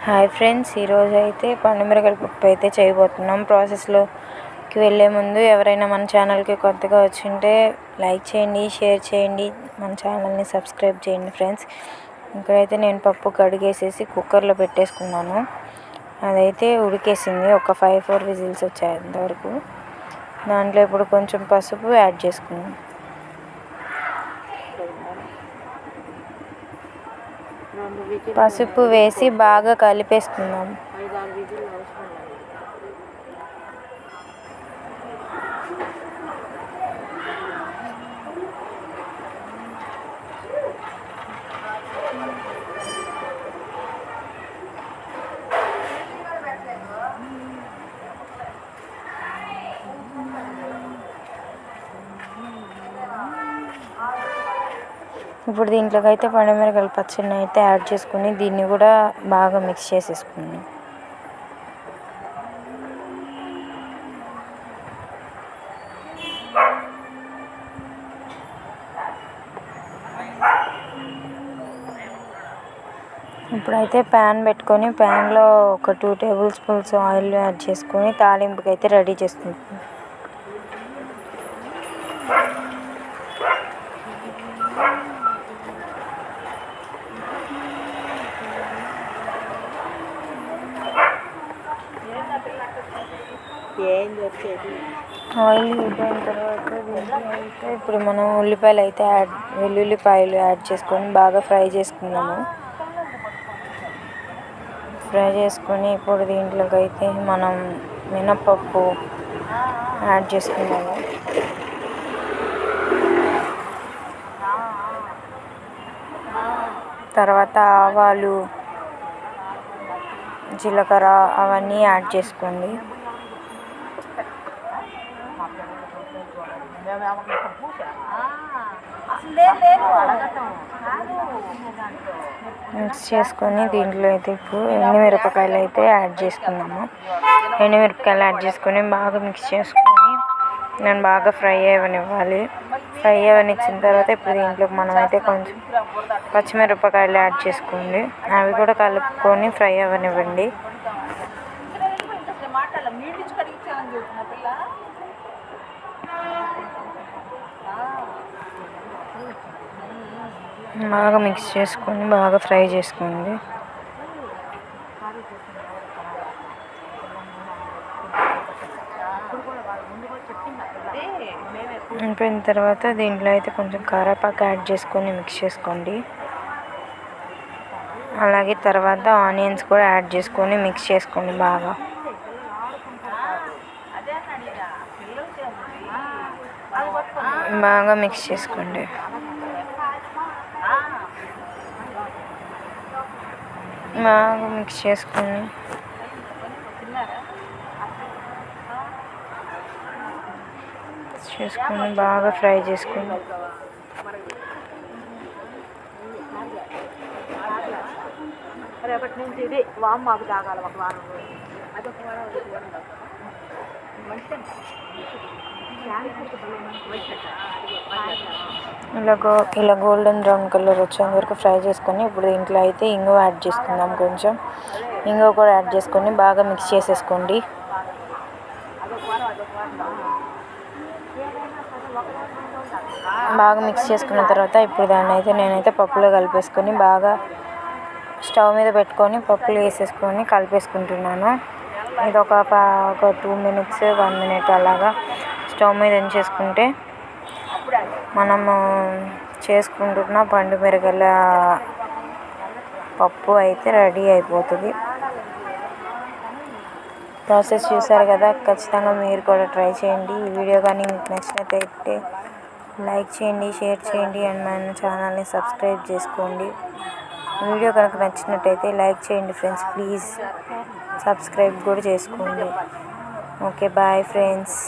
Hi friends, ఈరోజు అయితే పండుమిరపకాయల పప్పు అయితే చేయబోతున్నాం. ప్రాసెస్లోకి వెళ్ళే ముందు ఎవరైనా మన ఛానల్కి కొత్తగా వచ్చింటే లైక్ చేయండి, షేర్ చేయండి, మన ఛానల్ని సబ్స్క్రైబ్ చేయండి ఫ్రెండ్స్. ఇక్కడైతే నేను పప్పు కడిగేసేసి కుక్కర్లో పెట్టేసుకున్నాను. అదైతే ఉడికేసింది, ఒక 5-4 విజిల్స్ వచ్చాయి అంతవరకు. దాంట్లో ఇప్పుడు కొంచెం పసుపు యాడ్ చేసుకున్నాం. పసుపు వేసి బాగా కలిపేసుకుందాం. ఇప్పుడు దీంట్లోకి అయితే పండుమిరపకాయల పచ్చడిని అయితే యాడ్ చేసుకుని దీన్ని కూడా బాగా మిక్స్ చేసేసుకున్నాం. ఇప్పుడైతే ప్యాన్ పెట్టుకొని ప్యాన్లో ఒక 2 టేబుల్ స్పూన్స్ ఆయిల్ యాడ్ చేసుకొని తాలింపుకి అయితే రెడీ చేసుకుంటాం. ఆయిల్ హీట్ అయిన తర్వాత దీంట్లో ఇప్పుడు మనం వెల్లుల్లిపాయలు యాడ్ చేసుకొని బాగా ఫ్రై చేసుకున్నాము. ఫ్రై చేసుకొని ఇప్పుడు దీంట్లోకి అయితే మనం మినపప్పు యాడ్ చేసుకున్నాము. తర్వాత ఆవాలు, జీలకర్ర అవన్నీ యాడ్ చేసుకోండి. మిక్స్ చేసుకొని దీంట్లో అయితే ఇప్పుడు ఎండుమిరపకాయలు అయితే యాడ్ చేసుకున్నాము. ఎండుమిరపకాయలు యాడ్ చేసుకొని బాగా మిక్స్ చేసుకొని నేను బాగా ఫ్రై అవ్వనివ్వాలి. ఫ్రై అవ్వనిచ్చిన తర్వాత ఇప్పుడు దీంట్లో మనమైతే కొంచెం పచ్చిమిరపకాయలు యాడ్ చేసుకోండి. అవి కూడా కలుపుకొని ఫ్రై అవ్వనివ్వండి. బాగా మిక్స్ చేసుకొని బాగా ఫ్రై చేసుకోండి. అయిపోయిన తర్వాత దీంట్లో అయితే కొంచెం కరివేపాకు యాడ్ చేసుకొని మిక్స్ చేసుకోండి. అలాగే తర్వాత ఆనియన్స్ కూడా యాడ్ చేసుకొని మిక్స్ చేసుకోండి. బాగా మిక్స్ చేసుకోండి. బాగా మిక్స్ చేసుకొని బాగా ఫ్రై చేసుకోండి. ఇలా గోల్డెన్ బ్రౌన్ కలర్ వచ్చేంత వరకు ఫ్రై చేసుకొని ఇప్పుడు దీంట్లో అయితే ఇంగువ యాడ్ చేసుకుందాం. కొంచెం ఇంగువ కూడా యాడ్ చేసుకొని బాగా మిక్స్ చేసేసుకోండి. బాగా మిక్స్ చేసుకున్న తర్వాత ఇప్పుడు దాన్ని అయితే నేనైతే పప్పులో కలిపేసుకొని బాగా స్టవ్ మీద పెట్టుకొని పప్పులు వేసేసుకొని కలిపేసుకుంటున్నాను. ఇది ఒక 2 minutes 1 minute అలాగా స్టవ్ మీద ఉంచేసుకుంటే మనము చేసుకుంటున్న పండుమిరపకాయల పప్పు అయితే రెడీ అయిపోతుంది. ప్రాసెస్ చూసారు కదా, ఖచ్చితంగా మీరు కూడా ట్రై చేయండి. ఈ వీడియో కానీ మీకు నచ్చినట్లయితే లైక్ చేయండి, షేర్ చేయండి అండ్ మన ఛానల్ని సబ్స్క్రైబ్ చేసుకోండి. వీడియో కనుక నచ్చినట్టయితే లైక్ చేయండి ఫ్రెండ్స్, ప్లీజ్ సబ్స్క్రైబ్ కూడా చేసుకోండి. Okay, bye friends.